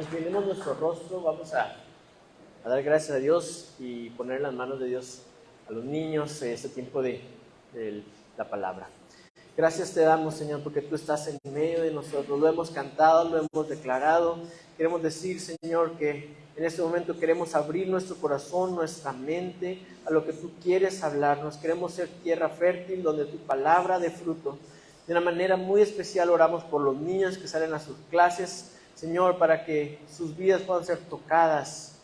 inclinemos nuestro rostro, vamos a dar gracias a Dios y poner en las manos de Dios a los niños este tiempo de la palabra. Gracias te damos, Señor, porque tú estás en medio de nosotros. Lo hemos cantado, lo hemos declarado. Queremos decir, Señor, que en este momento queremos abrir nuestro corazón, nuestra mente a lo que tú quieres hablarnos. Queremos ser tierra fértil donde tu palabra dé fruto. De una manera muy especial oramos por los niños que salen a sus clases, Señor, para que sus vidas puedan ser tocadas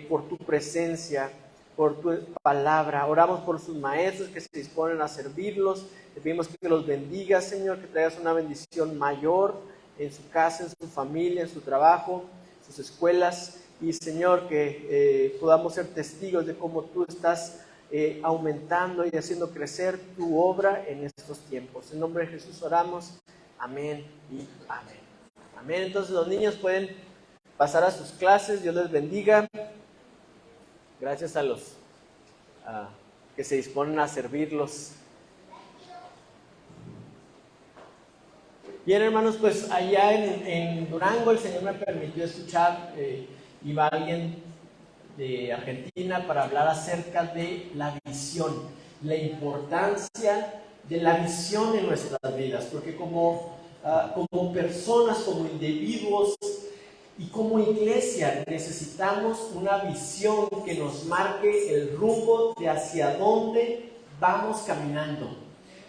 por tu presencia, por tu palabra. Oramos por sus maestros que se disponen a servirlos. Te pedimos que los bendigas, Señor, que traigas una bendición mayor en su casa, en su familia, en su trabajo, en sus escuelas. Y, Señor, que podamos ser testigos de cómo tú estás aumentando y haciendo crecer tu obra en estos tiempos. En nombre de Jesús oramos. Amén y amén. Amén. Entonces los niños pueden pasar a sus clases. Dios les bendiga. Gracias a los que se disponen a servirlos. Bien, hermanos, pues allá en Durango el Señor me permitió escuchar, iba alguien de Argentina para hablar acerca de la visión, la importancia de la visión en nuestras vidas, porque como personas, como individuos y como iglesia necesitamos una visión que nos marque el rumbo de hacia dónde vamos caminando.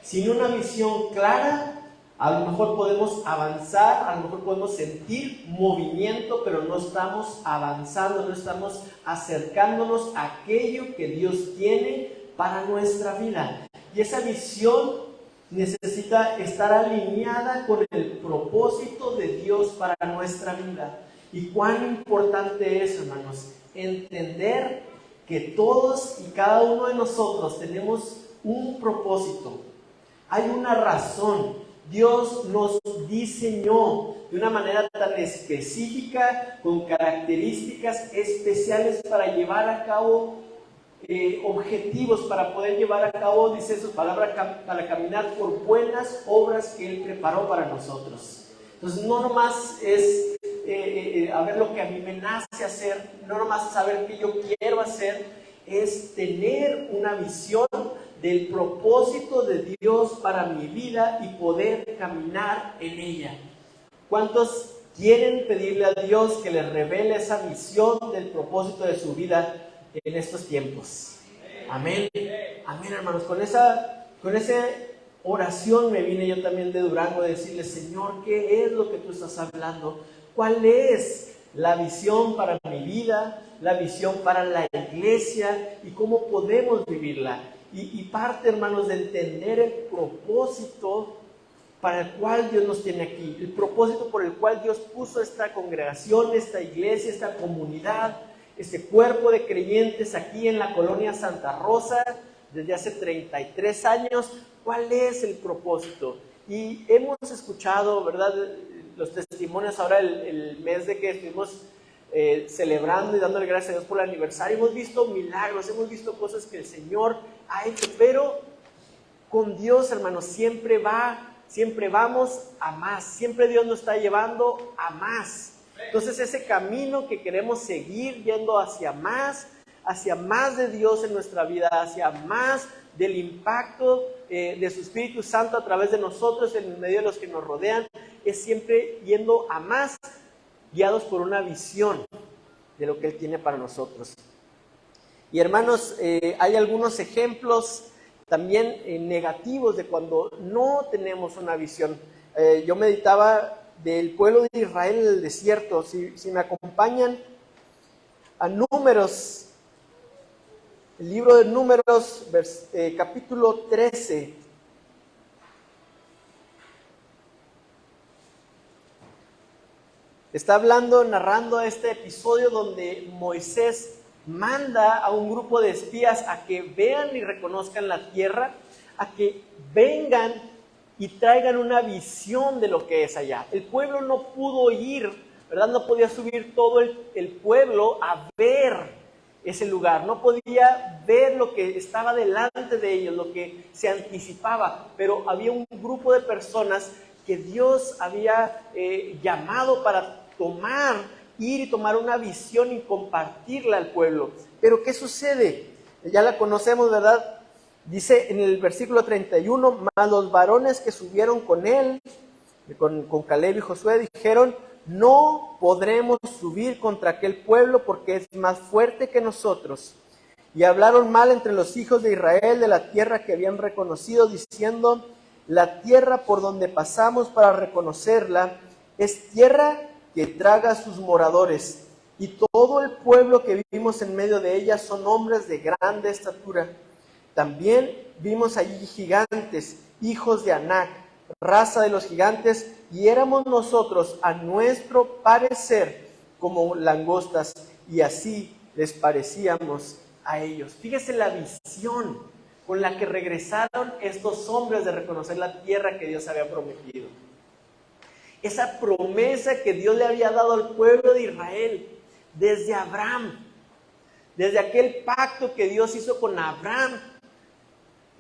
Sin una visión clara, a lo mejor podemos avanzar, a lo mejor podemos sentir movimiento, pero no estamos avanzando, no estamos acercándonos a aquello que Dios tiene para nuestra vida. Y esa visión necesita estar alineada con el propósito de Dios para nuestra vida. Y cuán importante es, hermanos, entender que todos y cada uno de nosotros tenemos un propósito. Hay una razón. Dios nos diseñó de una manera tan específica, con características especiales para llevar a cabo objetivos, para poder llevar a cabo, dice su palabra, para caminar por buenas obras que Él preparó para nosotros. Entonces no nomás es a ver lo que a mí me nace hacer, no nomás saber qué yo quiero hacer, es tener una visión del propósito de Dios para mi vida y poder caminar en ella. ¿Cuántos quieren pedirle a Dios que les revele esa visión del propósito de su vida en estos tiempos? Amén. Amén, hermanos. Con esa oración me vine yo también de Durango a decirle, Señor, ¿qué es lo que tú estás hablando? ¿Cuál es la visión para mi vida, la visión para la iglesia y cómo podemos vivirla? Y parte, hermanos, de entender el propósito para el cual Dios nos tiene aquí, el propósito por el cual Dios puso esta congregación, esta iglesia, esta comunidad, este cuerpo de creyentes aquí en la colonia Santa Rosa desde hace 33 años. ¿Cuál es el propósito? Y hemos escuchado, ¿verdad?, los testimonios ahora el mes de que estuvimos celebrando y dándole gracias a Dios por el aniversario. Hemos visto milagros, hemos visto cosas que el Señor ha hecho, pero con Dios, hermanos, siempre vamos a más, siempre Dios nos está llevando a más. Entonces ese camino que queremos seguir yendo hacia más de Dios en nuestra vida, hacia más del impacto de su Espíritu Santo a través de nosotros, en medio de los que nos rodean, es siempre yendo a más, guiados por una visión de lo que Él tiene para nosotros. Y hermanos, hay algunos ejemplos también negativos de cuando no tenemos una visión. Yo meditaba del pueblo de Israel en el desierto. Si me acompañan a Números, el libro de Números, capítulo 13. Está narrando este episodio donde Moisés manda a un grupo de espías a que vean y reconozcan la tierra, a que vengan y traigan una visión de lo que es allá. El pueblo no pudo ir, ¿verdad? No podía subir todo el pueblo a ver ese lugar, no podía ver lo que estaba delante de ellos, lo que se anticipaba, pero había un grupo de personas que Dios había llamado para tomar ir y tomar una visión y compartirla al pueblo. Pero ¿qué sucede? Ya la conocemos, ¿verdad? Dice en el versículo 31, mas los varones que subieron con él, con Caleb y Josué, dijeron, no podremos subir contra aquel pueblo porque es más fuerte que nosotros. Y hablaron mal entre los hijos de Israel de la tierra que habían reconocido, diciendo, la tierra por donde pasamos para reconocerla es tierra que traga a sus moradores. Y todo el pueblo que vivimos en medio de ella son hombres de grande estatura. También vimos allí gigantes, hijos de Anac, raza de los gigantes, y éramos nosotros, a nuestro parecer, como langostas, y así les parecíamos a ellos. Fíjese la visión con la que regresaron estos hombres de reconocer la tierra que Dios había prometido. Esa promesa que Dios le había dado al pueblo de Israel desde Abraham, desde aquel pacto que Dios hizo con Abraham.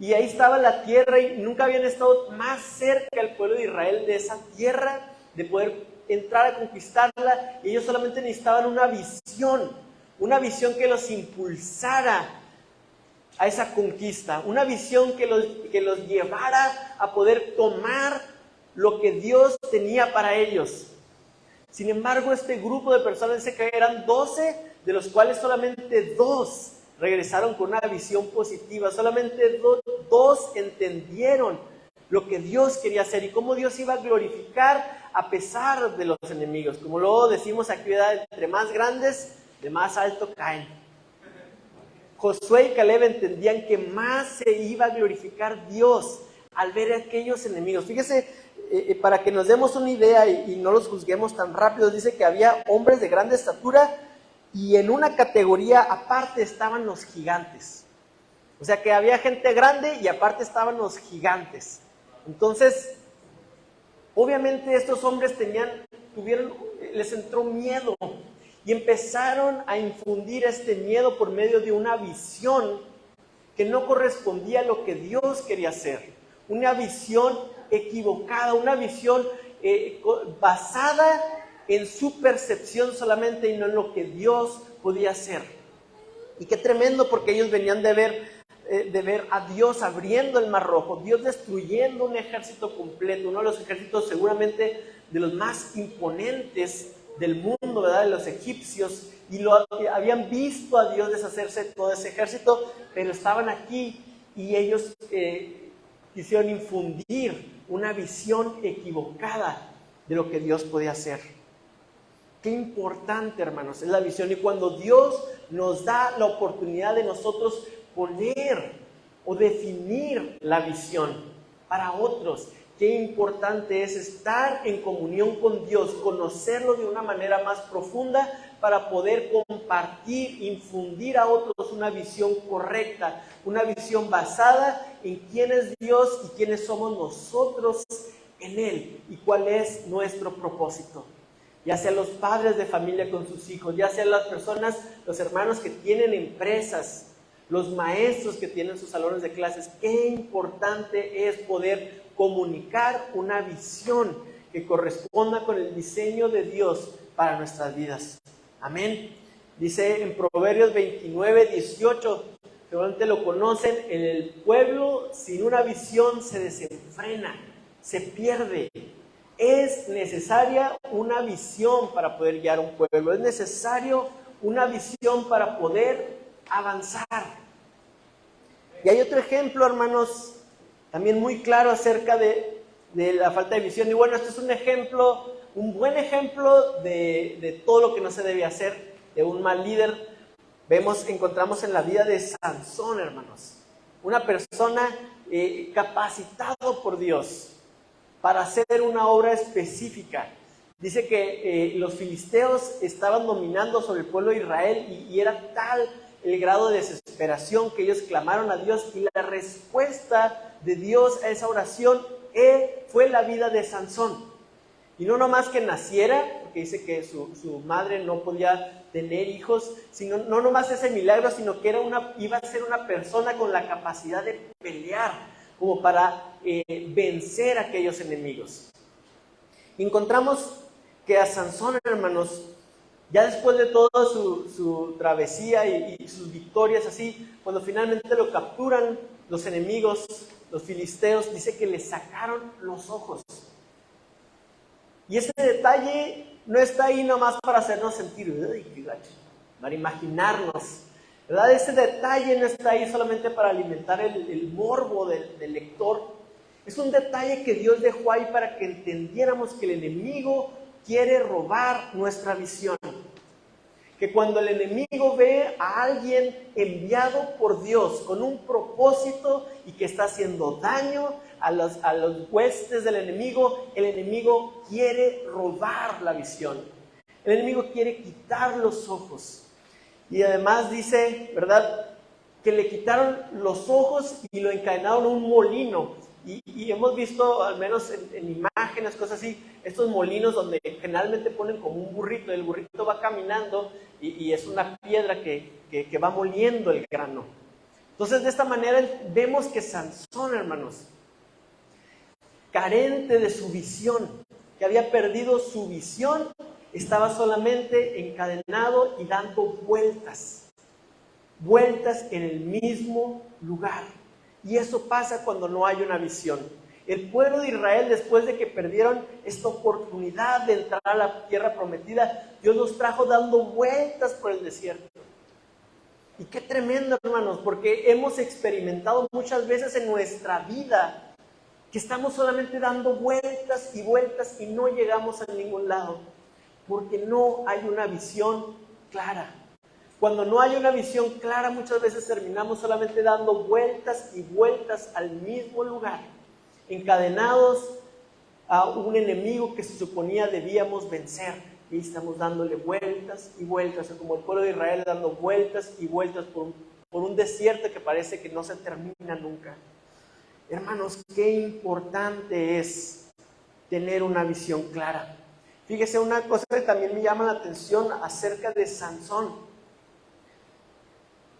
Y ahí estaba la tierra y nunca habían estado más cerca el pueblo de Israel de esa tierra, de poder entrar a conquistarla. Y ellos solamente necesitaban una visión que los impulsara a esa conquista, una visión que los llevara a poder tomar lo que Dios tenía para ellos. Sin embargo, este grupo de personas dice que eran 12, de los cuales solamente 2 regresaron con una visión positiva. Solamente dos entendieron lo que Dios quería hacer y cómo Dios iba a glorificar a pesar de los enemigos. Como luego decimos aquí, ¿verdad? Entre más grandes, de más alto caen. Josué y Caleb entendían que más se iba a glorificar Dios al ver a aquellos enemigos. Fíjese, para que nos demos una idea y no los juzguemos tan rápido, dice que había hombres de grande estatura y en una categoría aparte estaban los gigantes. O sea que había gente grande y aparte estaban los gigantes. Entonces, obviamente estos hombres les entró miedo y empezaron a infundir este miedo por medio de una visión que no correspondía a lo que Dios quería hacer. Una visión equivocada, una visión basada en su percepción solamente y no en lo que Dios podía hacer. Y qué tremendo, porque ellos venían de ver a Dios abriendo el Mar Rojo, Dios destruyendo un ejército completo, uno de los ejércitos seguramente de los más imponentes del mundo, ¿verdad? De los egipcios, y habían visto a Dios deshacerse de todo ese ejército, pero estaban aquí y ellos quisieron infundir una visión equivocada de lo que Dios podía hacer. Qué importante, hermanos, es la visión. Y cuando Dios nos da la oportunidad de nosotros poner o definir la visión para otros, qué importante es estar en comunión con Dios, conocerlo de una manera más profunda para poder compartir, infundir a otros una visión correcta, una visión basada en quién es Dios y quiénes somos nosotros en Él y cuál es nuestro propósito. Ya sea los padres de familia con sus hijos, ya sea las personas, los hermanos que tienen empresas, los maestros que tienen sus salones de clases. Qué importante es poder comunicar una visión que corresponda con el diseño de Dios para nuestras vidas. Amén. Dice en Proverbios 29:18, seguramente lo conocen, en el pueblo sin una visión se desenfrena, se pierde. Es necesaria una visión para poder guiar un pueblo. Es necesario una visión para poder avanzar. Y hay otro ejemplo, hermanos, también muy claro acerca de la falta de visión. Y bueno, este es un ejemplo, un buen ejemplo de todo lo que no se debe hacer, de un mal líder. Encontramos en la vida de Sansón, hermanos, una persona capacitado por Dios para hacer una obra específica. Dice que los filisteos estaban dominando sobre el pueblo de Israel y era tal el grado de desesperación que ellos clamaron a Dios, y la respuesta de Dios a esa oración fue la vida de Sansón. Y no nomás que naciera, porque dice que su madre no podía tener hijos, sino no nomás ese milagro, sino que iba a ser una persona con la capacidad de pelear, como para vencer a aquellos enemigos. Encontramos que a Sansón, hermanos, Ya después de toda su travesía y sus victorias así, cuando finalmente lo capturan los enemigos, los filisteos, dice que le sacaron los ojos. Y ese detalle no está ahí nomás para hacernos sentir, ¡ay, qué gacho!, para imaginarnos, ¿verdad? Ese detalle no está ahí solamente para alimentar el morbo del lector. Es un detalle que Dios dejó ahí para que entendiéramos que el enemigo quiere robar nuestra visión. Que cuando el enemigo ve a alguien enviado por Dios con un propósito y que está haciendo daño a los huestes del enemigo, el enemigo quiere robar la visión. El enemigo quiere quitar los ojos. Y además dice, ¿verdad?, que le quitaron los ojos y lo encadenaron a un molino. Y hemos visto, al menos en imágenes, cosas así, estos molinos donde generalmente ponen como un burrito, y el burrito va caminando y es una piedra que va moliendo el grano. Entonces, de esta manera vemos que Sansón, hermanos, carente de su visión, que había perdido su visión, estaba solamente encadenado y dando vueltas en el mismo lugar. Y eso pasa cuando no hay una visión. El pueblo de Israel, después de que perdieron esta oportunidad de entrar a la tierra prometida, Dios los trajo dando vueltas por el desierto. Y qué tremendo, hermanos, porque hemos experimentado muchas veces en nuestra vida que estamos solamente dando vueltas y no llegamos a ningún lado, porque no hay una visión clara. Cuando no hay una visión clara, muchas veces terminamos solamente dando vueltas y vueltas al mismo lugar, encadenados a un enemigo que se suponía debíamos vencer. Y estamos dándole vueltas y vueltas, como el pueblo de Israel dando vueltas y vueltas por un desierto que parece que no se termina nunca. Hermanos, qué importante es tener una visión clara. Fíjese, una cosa que también me llama la atención acerca de Sansón.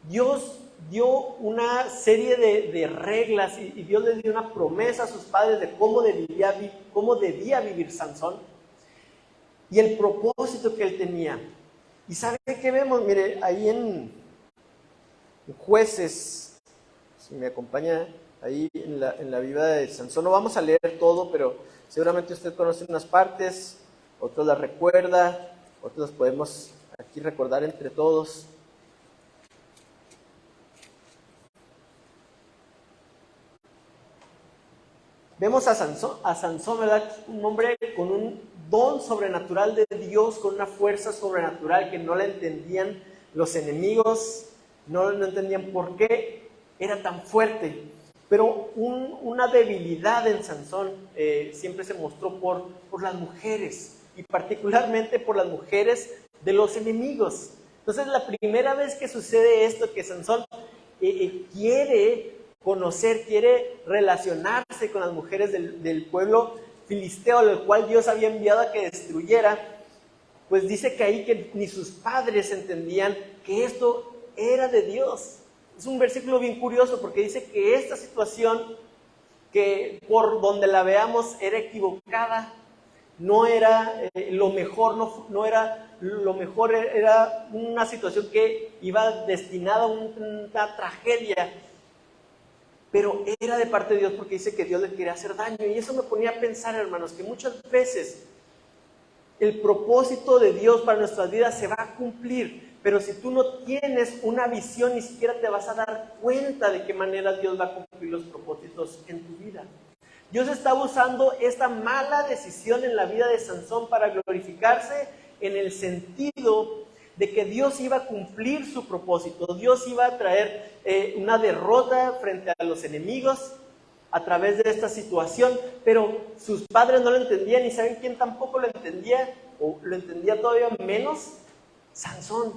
Dios dio una serie de reglas y Dios le dio una promesa a sus padres de cómo debía vivir Sansón y el propósito que él tenía. ¿Y sabe qué vemos? Mire, ahí en Jueces, si me acompaña ahí en la vida de Sansón, no vamos a leer todo, pero seguramente usted conoce unas partes, otras las recuerda, otras las podemos aquí recordar entre todos. Vemos a Sansón, ¿verdad? Un hombre con un don sobrenatural de Dios, con una fuerza sobrenatural que no la entendían los enemigos, no entendían por qué era tan fuerte. Pero una debilidad en Sansón siempre se mostró por las mujeres, y particularmente por las mujeres de los enemigos. Entonces, la primera vez que sucede esto, que Sansón quiere conocer, quiere relacionarse con las mujeres del pueblo filisteo, al cual Dios había enviado a que destruyera, pues dice que ahí que ni sus padres entendían que esto era de Dios. Es un versículo bien curioso porque dice que esta situación, que por donde la veamos era equivocada, no era lo mejor, no era lo mejor, era una situación que iba destinada a una tragedia. Pero era de parte de Dios porque dice que Dios le quería hacer daño. Y eso me ponía a pensar, hermanos, que muchas veces el propósito de Dios para nuestras vidas se va a cumplir. Pero si tú no tienes una visión, ni siquiera te vas a dar cuenta de qué manera Dios va a cumplir los propósitos en tu vida. Dios estaba usando esta mala decisión en la vida de Sansón para glorificarse en el sentido de que Dios iba a cumplir su propósito. Dios iba a traer una derrota frente a los enemigos a través de esta situación, pero sus padres no lo entendían, y ¿saben quién tampoco lo entendía? O lo entendía todavía menos, Sansón.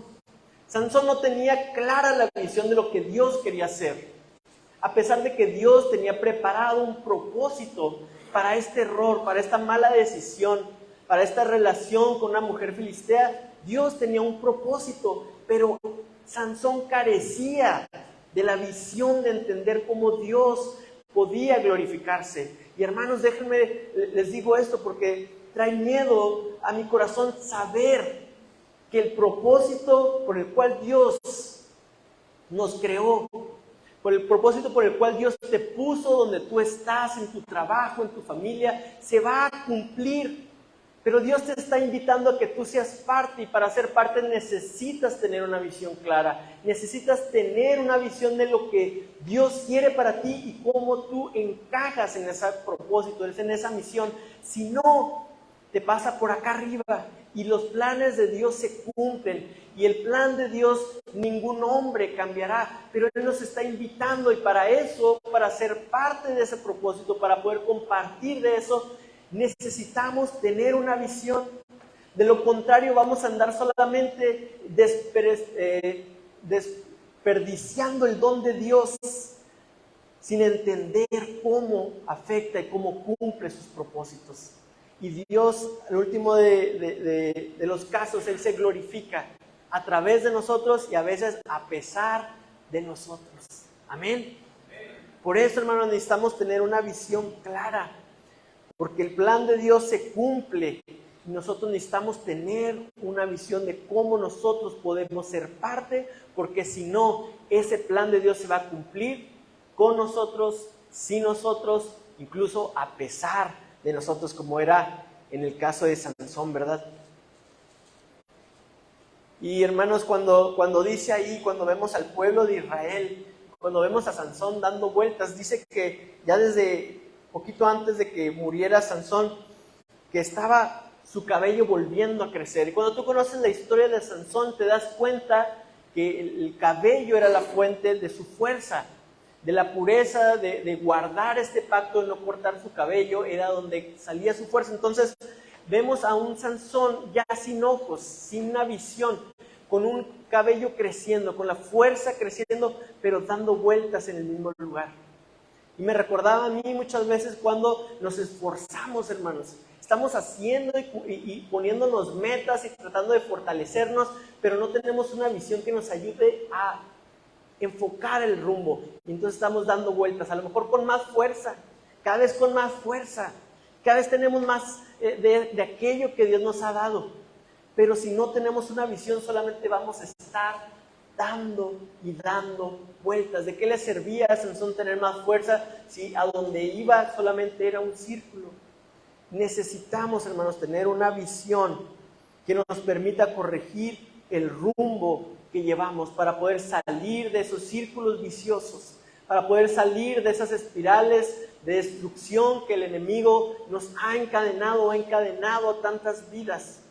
Sansón no tenía clara la visión de lo que Dios quería hacer, a pesar de que Dios tenía preparado un propósito para este error, para esta mala decisión, para esta relación con una mujer filistea. Dios tenía un propósito, pero Sansón carecía de la visión de entender cómo Dios podía glorificarse. Y hermanos, déjenme, les digo esto porque trae miedo a mi corazón saber que el propósito por el cual Dios nos creó, por el propósito por el cual Dios te puso donde tú estás, en tu trabajo, en tu familia, se va a cumplir. Pero Dios te está invitando a que tú seas parte, y para ser parte necesitas tener una visión clara. Necesitas tener una visión de lo que Dios quiere para ti y cómo tú encajas en ese propósito, en esa misión. Si no, te pasa por acá arriba y los planes de Dios se cumplen. Y el plan de Dios ningún hombre cambiará, pero Él nos está invitando, y para eso, para ser parte de ese propósito, para poder compartir de eso, necesitamos tener una visión. De lo contrario, vamos a andar solamente desperdiciando el don de Dios sin entender cómo afecta y cómo cumple sus propósitos. Y Dios, al último de los casos, Él se glorifica a través de nosotros y a veces a pesar de nosotros. Amén. Por eso, hermanos, necesitamos tener una visión clara, porque el plan de Dios se cumple y nosotros necesitamos tener una visión de cómo nosotros podemos ser parte, porque si no, ese plan de Dios se va a cumplir con nosotros, sin nosotros, incluso a pesar de nosotros, como era en el caso de Sansón, ¿verdad? Y hermanos, cuando dice ahí, cuando vemos al pueblo de Israel, cuando vemos a Sansón dando vueltas, dice que ya desde poquito antes de que muriera Sansón, que estaba su cabello volviendo a crecer. Y cuando tú conoces la historia de Sansón, te das cuenta que el cabello era la fuente de su fuerza, de la pureza, de guardar este pacto, de no cortar su cabello, era donde salía su fuerza. Entonces vemos a un Sansón ya sin ojos, sin una visión, con un cabello creciendo, con la fuerza creciendo, pero dando vueltas en el mismo lugar. Y me recordaba a mí muchas veces cuando nos esforzamos, hermanos. Estamos haciendo y poniéndonos metas y tratando de fortalecernos, pero no tenemos una visión que nos ayude a enfocar el rumbo. Y entonces estamos dando vueltas, a lo mejor con más fuerza, cada vez con más fuerza. Cada vez tenemos más de aquello que Dios nos ha dado. Pero si no tenemos una visión, solamente vamos a estar dando y dando vueltas. ¿De qué le servía a Sansón tener más fuerza si a donde iba solamente era un círculo? Necesitamos, hermanos, tener una visión que nos permita corregir el rumbo que llevamos para poder salir de esos círculos viciosos, para poder salir de esas espirales de destrucción que el enemigo nos ha encadenado a tantas vidas.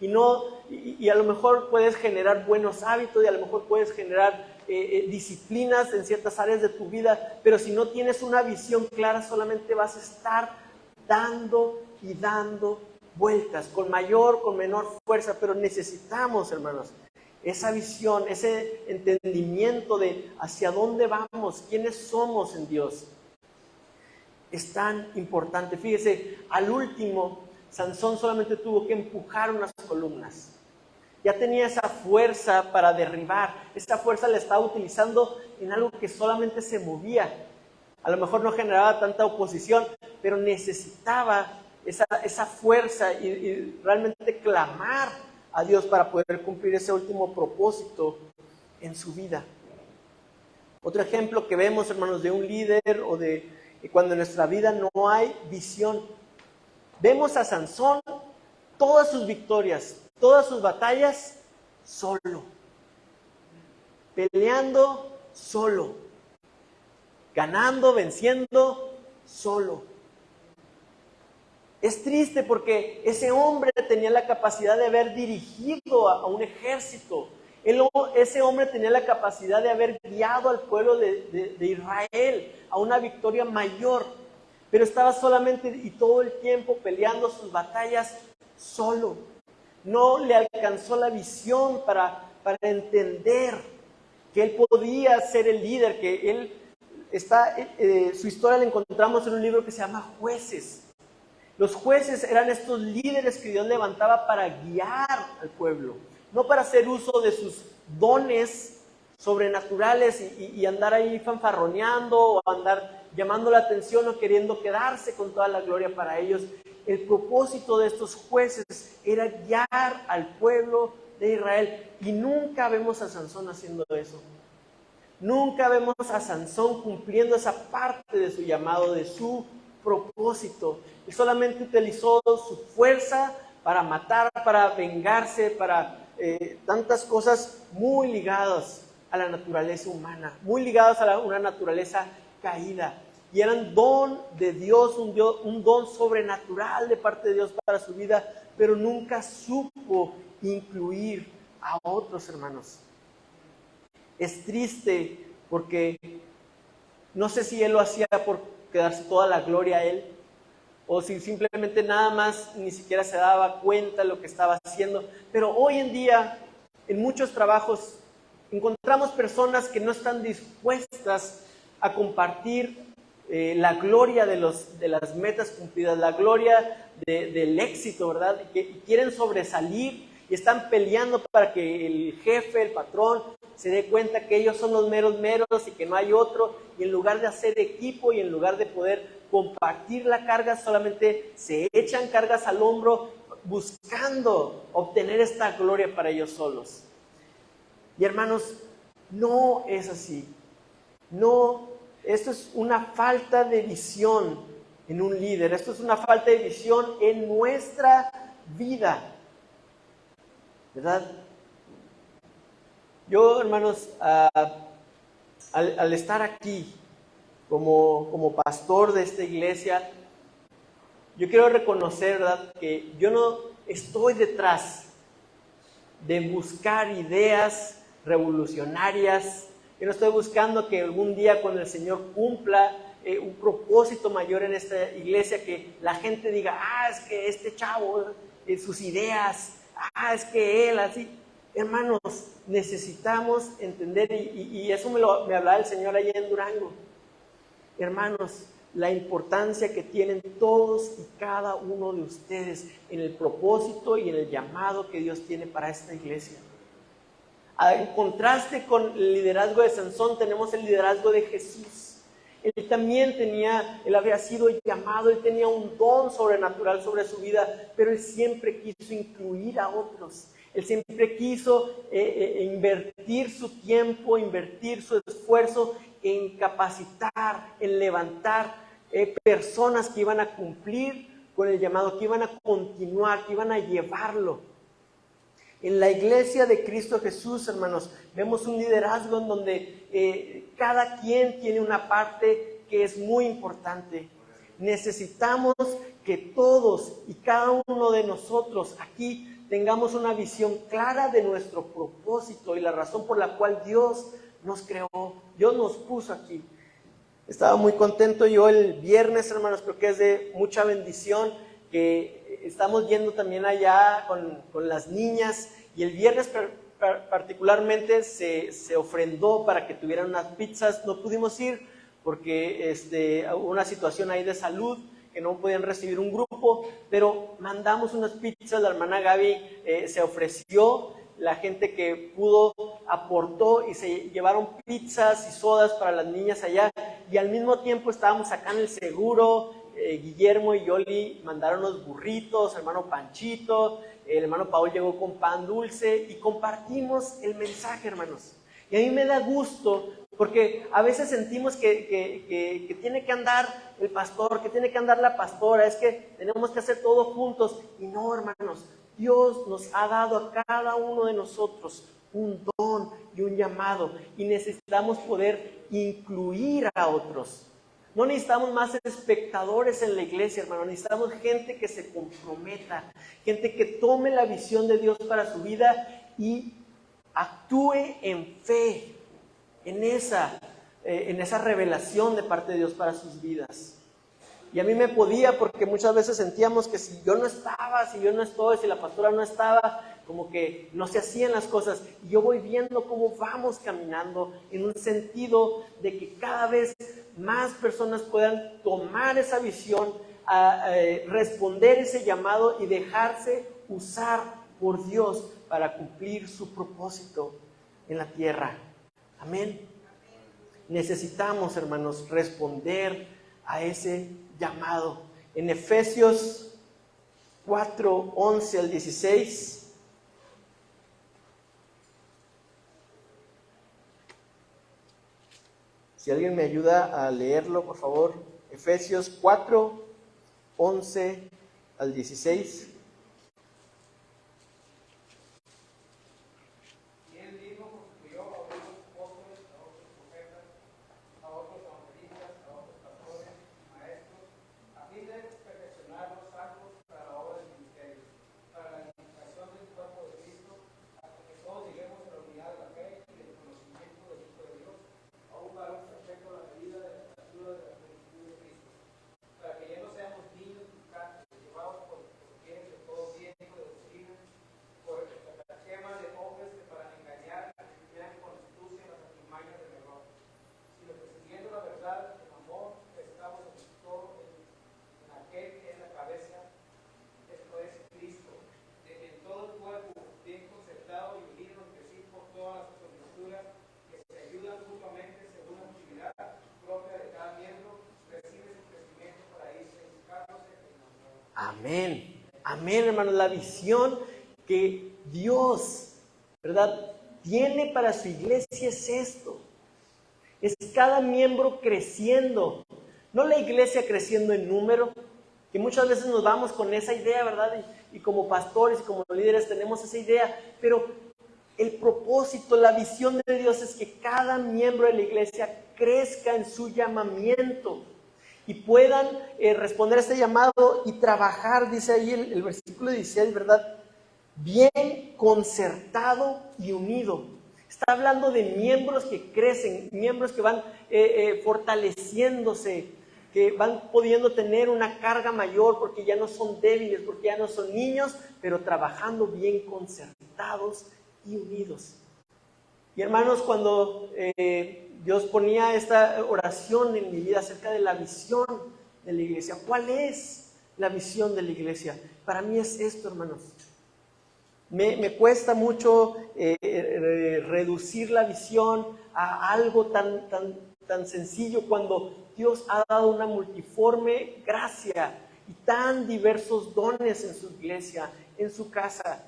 Y a lo mejor puedes generar buenos hábitos y a lo mejor puedes generar disciplinas en ciertas áreas de tu vida, pero si no tienes una visión clara, solamente vas a estar dando y dando vueltas, con mayor, con menor fuerza. Pero necesitamos, hermanos, esa visión, ese entendimiento de hacia dónde vamos, quiénes somos en Dios. Es tan importante. Fíjese, al último, Sansón solamente tuvo que empujar unas columnas. Ya tenía esa fuerza para derribar. Esa fuerza la estaba utilizando en algo que solamente se movía. A lo mejor no generaba tanta oposición, pero necesitaba esa fuerza y realmente clamar a Dios para poder cumplir ese último propósito en su vida. Otro ejemplo que vemos, hermanos, de un líder o de cuando en nuestra vida no hay visión. Vemos a Sansón, todas sus victorias, todas sus batallas, solo. Peleando solo. Ganando, venciendo, solo. Es triste porque ese hombre tenía la capacidad de haber dirigido a un ejército. Ese hombre tenía la capacidad de haber guiado al pueblo de Israel a una victoria mayor. Pero estaba solamente y todo el tiempo peleando sus batallas solo. No le alcanzó la visión para entender que él podía ser el líder, que él su historia la encontramos en un libro que se llama Jueces. Los jueces eran estos líderes que Dios levantaba para guiar al pueblo, no para hacer uso de sus dones sobrenaturales y andar ahí fanfarroneando o andar llamando la atención o queriendo quedarse con toda la gloria para ellos. El propósito de estos jueces era guiar al pueblo de Israel. Y nunca vemos a Sansón haciendo eso. Nunca vemos a Sansón cumpliendo esa parte de su llamado, de su propósito. Él solamente utilizó su fuerza para matar, para vengarse, para tantas cosas muy ligadas a la naturaleza humana, muy ligadas a una naturaleza caída. Y eran don de Dios, un don sobrenatural de parte de Dios para su vida, pero nunca supo incluir a otros hermanos. Es triste porque no sé si él lo hacía por quedarse toda la gloria a él, o si simplemente nada más ni siquiera se daba cuenta de lo que estaba haciendo. Pero hoy en día, en muchos trabajos, encontramos personas que no están dispuestas a compartir la gloria de las metas cumplidas, la gloria del éxito, ¿verdad? Y quieren sobresalir y están peleando para que el jefe, el patrón, se dé cuenta que ellos son los meros y que no hay otro. Y en lugar de hacer equipo y en lugar de poder compartir la carga, solamente se echan cargas al hombro buscando obtener esta gloria para ellos solos. Y hermanos, no es así. No, esto es una falta de visión en un líder. Esto es una falta de visión en nuestra vida, ¿verdad? Yo, hermanos, al estar aquí como pastor de esta iglesia, yo quiero reconocer, ¿verdad?, que yo no estoy detrás de buscar ideas revolucionarias. Yo no estoy buscando que algún día, cuando el Señor cumpla un propósito mayor en esta iglesia, que la gente diga, es que este chavo, sus ideas, es que él, así. Hermanos, necesitamos entender, y eso me hablaba el Señor allá en Durango. Hermanos, la importancia que tienen todos y cada uno de ustedes en el propósito y en el llamado que Dios tiene para esta iglesia. En contraste con el liderazgo de Sansón, tenemos el liderazgo de Jesús. Él también él había sido llamado, él tenía un don sobrenatural sobre su vida, pero él siempre quiso incluir a otros. Él siempre quiso invertir su tiempo, invertir su esfuerzo en capacitar, en levantar personas que iban a cumplir con el llamado, que iban a continuar, que iban a llevarlo. En la iglesia de Cristo Jesús, hermanos, vemos un liderazgo en donde cada quien tiene una parte que es muy importante. Necesitamos que todos y cada uno de nosotros aquí tengamos una visión clara de nuestro propósito y la razón por la cual Dios nos creó, Dios nos puso aquí. Estaba muy contento yo el viernes, hermanos, creo que es de mucha bendición que estamos yendo también allá con las niñas, y el viernes particularmente se ofrendó para que tuvieran unas pizzas. No pudimos ir porque hubo una situación ahí de salud, que no podían recibir un grupo, pero mandamos unas pizzas. La hermana Gaby se ofreció, la gente que pudo aportó y se llevaron pizzas y sodas para las niñas allá, y al mismo tiempo estábamos acá en el seguro. Guillermo y Yoli mandaron los burritos, hermano Panchito, el hermano Paul llegó con pan dulce y compartimos el mensaje, hermanos. Y a mí me da gusto porque a veces sentimos que tiene que andar el pastor, que tiene que andar la pastora, es que tenemos que hacer todo juntos. Y no, hermanos, Dios nos ha dado a cada uno de nosotros un don y un llamado, y necesitamos poder incluir a otros. No necesitamos más espectadores en la iglesia, hermano. Necesitamos gente que se comprometa, gente que tome la visión de Dios para su vida y actúe en fe, en esa revelación de parte de Dios para sus vidas. Y a mí me podía, porque muchas veces sentíamos que si yo no estaba, si yo no estoy, si la pastora no estaba, como que no se hacían las cosas. Y yo voy viendo cómo vamos caminando en un sentido de que cada vez más personas puedan tomar esa visión, responder ese llamado y dejarse usar por Dios para cumplir su propósito en la tierra. Amén. Necesitamos, hermanos, responder a ese llamado. En Efesios 4, 11 al 16, Si alguien me ayuda a leerlo, por favor. Efesios 4, 11 al 16. Amén, amén, hermanos. La visión que Dios, ¿verdad?, tiene para su iglesia es esto. Es cada miembro creciendo. No la iglesia creciendo en número, que muchas veces nos vamos con esa idea, ¿verdad? Y como pastores y como líderes tenemos esa idea, pero el propósito, la visión de Dios es que cada miembro de la iglesia crezca en su llamamiento y puedan responder a este llamado y trabajar, dice ahí el versículo 16, ¿verdad? Bien concertado y unido. Está hablando de miembros que crecen, miembros que van fortaleciéndose, que van pudiendo tener una carga mayor porque ya no son débiles, porque ya no son niños, pero trabajando bien concertados y unidos. Y hermanos, cuando Dios ponía esta oración en mi vida acerca de la visión de la iglesia, ¿cuál es la visión de la iglesia? Para mí es esto, hermanos. Me cuesta mucho reducir la visión a algo tan sencillo cuando Dios ha dado una multiforme gracia y tan diversos dones en su iglesia, en su casa,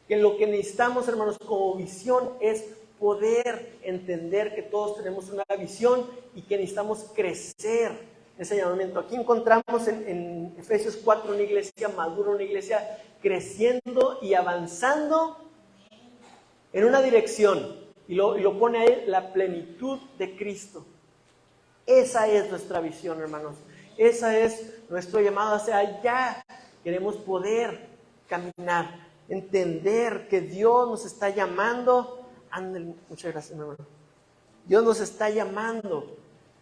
que lo que necesitamos, hermanos, como visión es poder entender que todos tenemos una visión y que necesitamos crecer en ese llamamiento. Aquí encontramos en Efesios 4 una iglesia madura, una iglesia creciendo y avanzando en una dirección, y lo pone ahí, la plenitud de Cristo. Esa es nuestra visión, hermanos. Esa es nuestro llamado hacia allá. Queremos poder caminar, entender que Dios nos está llamando. Ándale, muchas gracias, hermano. Dios nos está llamando,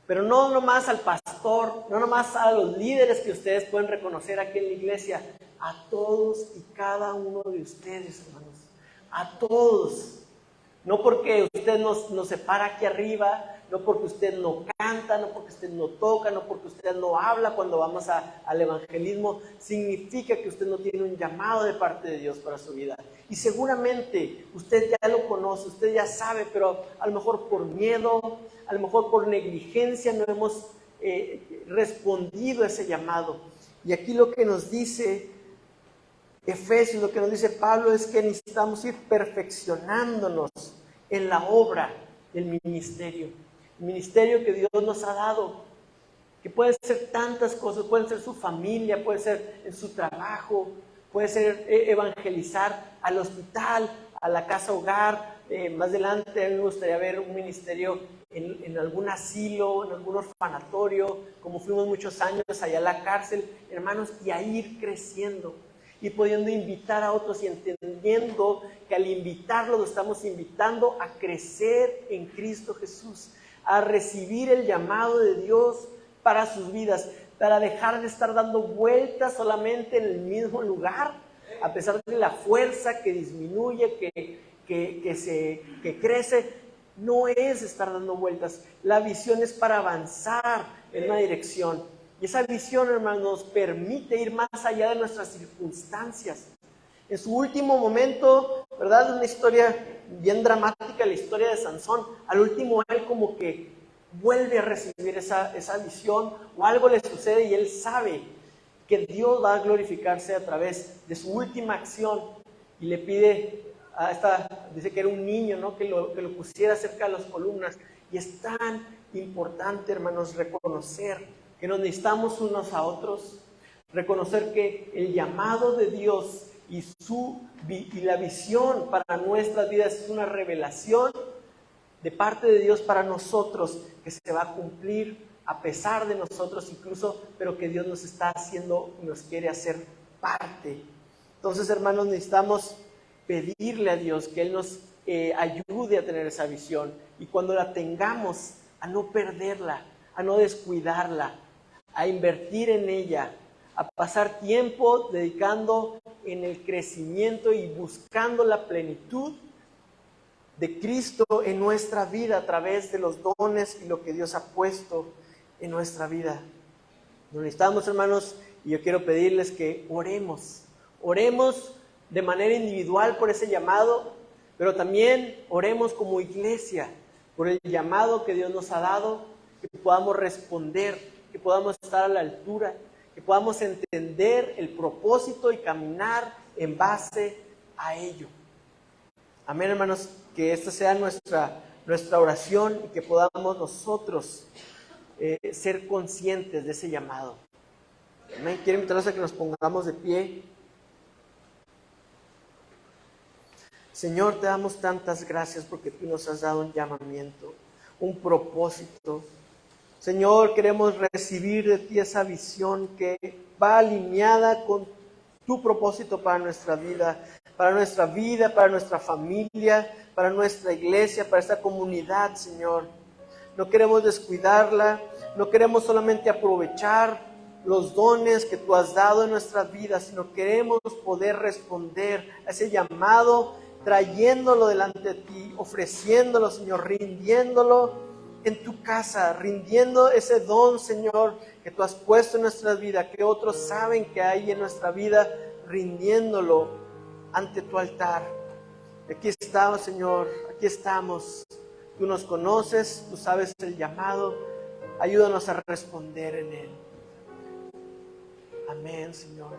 pero no nomás al pastor, no nomás a los líderes que ustedes pueden reconocer aquí en la iglesia, a todos y cada uno de ustedes, hermanos, a todos. No porque usted nos separa aquí arriba, no porque usted no canta, no porque usted no toca, no porque usted no habla cuando vamos al evangelismo, significa que usted no tiene un llamado de parte de Dios para su vida. Y seguramente usted ya lo conoce, usted ya sabe, pero a lo mejor por miedo, a lo mejor por negligencia no hemos respondido a ese llamado. Y aquí lo que nos dice Efesios, lo que nos dice Pablo es que necesitamos ir perfeccionándonos en la obra del ministerio. El ministerio que Dios nos ha dado, que puede ser tantas cosas, puede ser su familia, puede ser en su trabajo, puede ser evangelizar al hospital, a la casa hogar. Más adelante a mí me gustaría ver un ministerio en algún asilo, en algún orfanatorio, como fuimos muchos años allá a la cárcel, hermanos, y a ir creciendo y pudiendo invitar a otros y entendiendo que al invitarlos lo estamos invitando a crecer en Cristo Jesús, a recibir el llamado de Dios para sus vidas, para dejar de estar dando vueltas solamente en el mismo lugar, a pesar de la fuerza que disminuye, que crece. No es estar dando vueltas, la visión es para avanzar en una dirección. Y esa visión, hermanos, nos permite ir más allá de nuestras circunstancias. En su último momento, ¿verdad? Una historia bien dramática, la historia de Sansón. Al último, él como que vuelve a recibir esa visión, o algo le sucede y él sabe que Dios va a glorificarse a través de su última acción. Y le pide dice que era un niño, ¿no?, que lo pusiera cerca de las columnas. Y es tan importante, hermanos, reconocer que nos necesitamos unos a otros, reconocer que el llamado de Dios y la visión para nuestras vidas es una revelación de parte de Dios para nosotros, que se va a cumplir a pesar de nosotros incluso, pero que Dios nos está haciendo y nos quiere hacer parte. Entonces, hermanos, necesitamos pedirle a Dios que Él nos ayude a tener esa visión, y cuando la tengamos, a no perderla, a no descuidarla, a invertir en ella, a pasar tiempo dedicando en el crecimiento y buscando la plenitud de Cristo en nuestra vida a través de los dones y lo que Dios ha puesto en nuestra vida. Nos necesitamos, hermanos, y yo quiero pedirles que oremos de manera individual por ese llamado, pero también oremos como iglesia por el llamado que Dios nos ha dado, que podamos responder, que podamos estar a la altura, que podamos entender el propósito y caminar en base a ello. Amén, hermanos, que esta sea nuestra oración y que podamos nosotros ser conscientes de ese llamado. Amén. Quiero invitarlos a que nos pongamos de pie. Señor, te damos tantas gracias porque tú nos has dado un llamamiento, un propósito. Señor, queremos recibir de ti esa visión que va alineada con tu propósito para nuestra vida, para nuestra familia, para nuestra iglesia, para esta comunidad, Señor. No queremos descuidarla, no queremos solamente aprovechar los dones que tú has dado en nuestra vida, sino queremos poder responder a ese llamado, trayéndolo delante de ti, ofreciéndolo, Señor, rindiéndolo en tu casa, rindiendo ese don, Señor, que tú has puesto en nuestra vida, que otros saben que hay en nuestra vida, rindiéndolo ante tu altar. Aquí estamos, Señor, aquí estamos. Tú nos conoces, tú sabes el llamado. Ayúdanos a responder en él. Amén, Señor.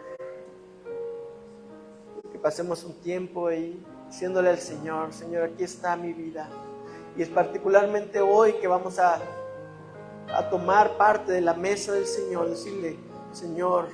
Que pasemos un tiempo ahí diciéndole al Señor, Señor, aquí está mi vida. Y es particularmente hoy que vamos a tomar parte de la mesa del Señor, decirle, Señor,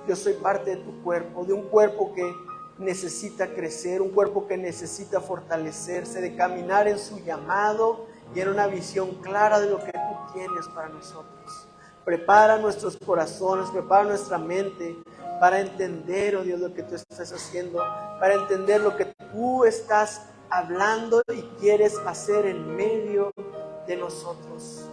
yo soy parte de tu cuerpo, de un cuerpo que necesita crecer, un cuerpo que necesita fortalecerse, de caminar en su llamado y en una visión clara de lo que tú tienes para nosotros. Prepara nuestros corazones, prepara nuestra mente para entender, oh Dios, lo que tú estás haciendo, para entender lo que tú estás hablando y quieres hacer en medio de nosotros.